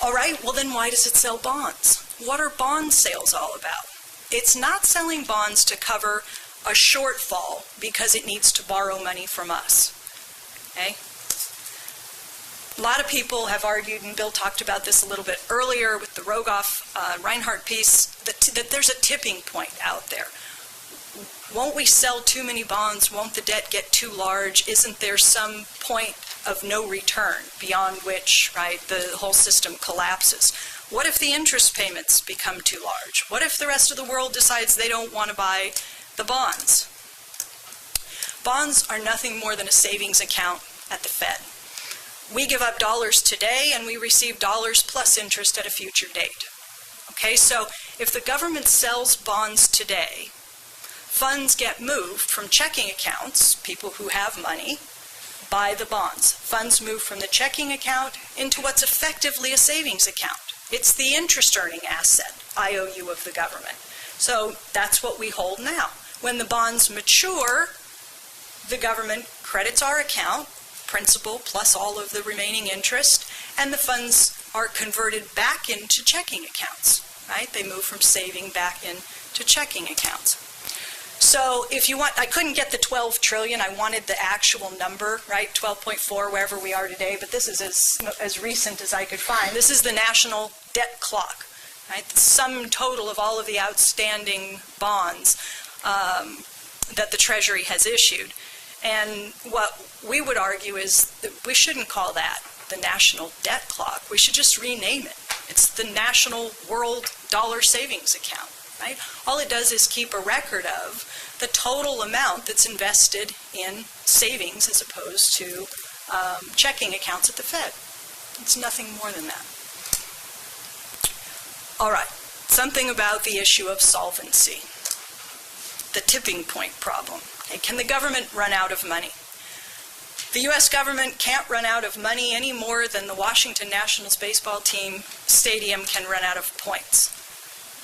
All right, well then why does it sell bonds? What are bond sales all about? It's not selling bonds to cover a shortfall because it needs to borrow money from us. Okay? A lot of people have argued, and Bill talked about this a little bit earlier with the Rogoff-Reinhardt piece, that there's a tipping point out there. Won't we sell too many bonds? Won't the debt get too large? Isn't there some point of no return beyond which, right, the whole system collapses? What if the interest payments become too large? What if the rest of the world decides they don't want to buy the bonds? Bonds are nothing more than a savings account at the Fed. We give up dollars today and we receive dollars plus interest at a future date. Okay, so if the government sells bonds today, funds get moved from checking accounts, people who have money, buy the bonds. Funds move from the checking account into what's effectively a savings account. It's the interest earning asset, IOU of the government. So that's what we hold now. When the bonds mature, the government credits our account, principal plus all of the remaining interest, and the funds are converted back into checking accounts, right? They move from saving back into checking accounts. So if you want, I couldn't get the 12 trillion, I wanted the actual number, right? 12.4, wherever we are today, but this is as recent as I could find. This is the national debt clock, right? The sum total of all of the outstanding bonds that the Treasury has issued. And what we would argue is that we shouldn't call that the national debt clock. We should just rename it. It's the National World Dollar Savings Account, right? All it does is keep a record of the total amount that's invested in savings as opposed to checking accounts at the Fed. It's nothing more than that. All right, something about the issue of solvency, the tipping point problem. Okay, can the government run out of money? The U.S. government can't run out of money any more than the Washington Nationals baseball team stadium can run out of points.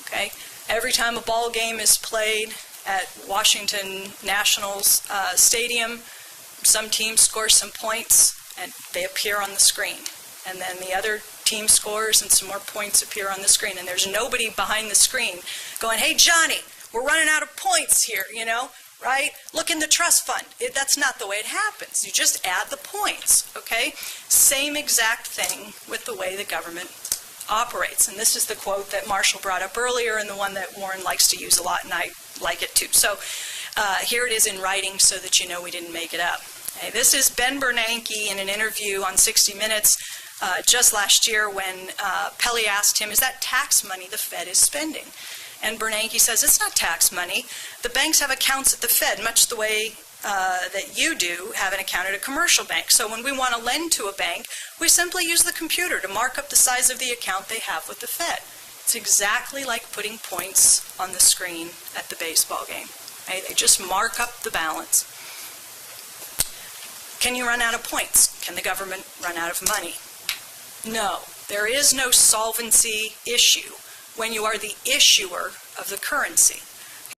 Okay? Every time a ball game is played at Washington Nationals stadium, some team scores some points and they appear on the screen. And then the other team scores and some more points appear on the screen. And there's nobody behind the screen going, hey, Johnny, we're running out of points here, you know? Right? Look in the trust fund. That's not the way it happens. You just add the points, okay? Same exact thing with the way the government operates. And this is the quote that Marshall brought up earlier and the one that Warren likes to use a lot, and I like it too. So here it is in writing so that you know we didn't make it up. Okay, this is Ben Bernanke in an interview on 60 Minutes just last year when Pelley asked him, is that tax money the Fed is spending? And Bernanke says, it's not tax money. The banks have accounts at the Fed, much the way that you do have an account at a commercial bank. So when we want to lend to a bank, we simply use the computer to mark up the size of the account they have with the Fed. It's exactly like putting points on the screen at the baseball game. Right? They just mark up the balance. Can you run out of points? Can the government run out of money? No. There is no solvency issue when you are the issuer of the currency.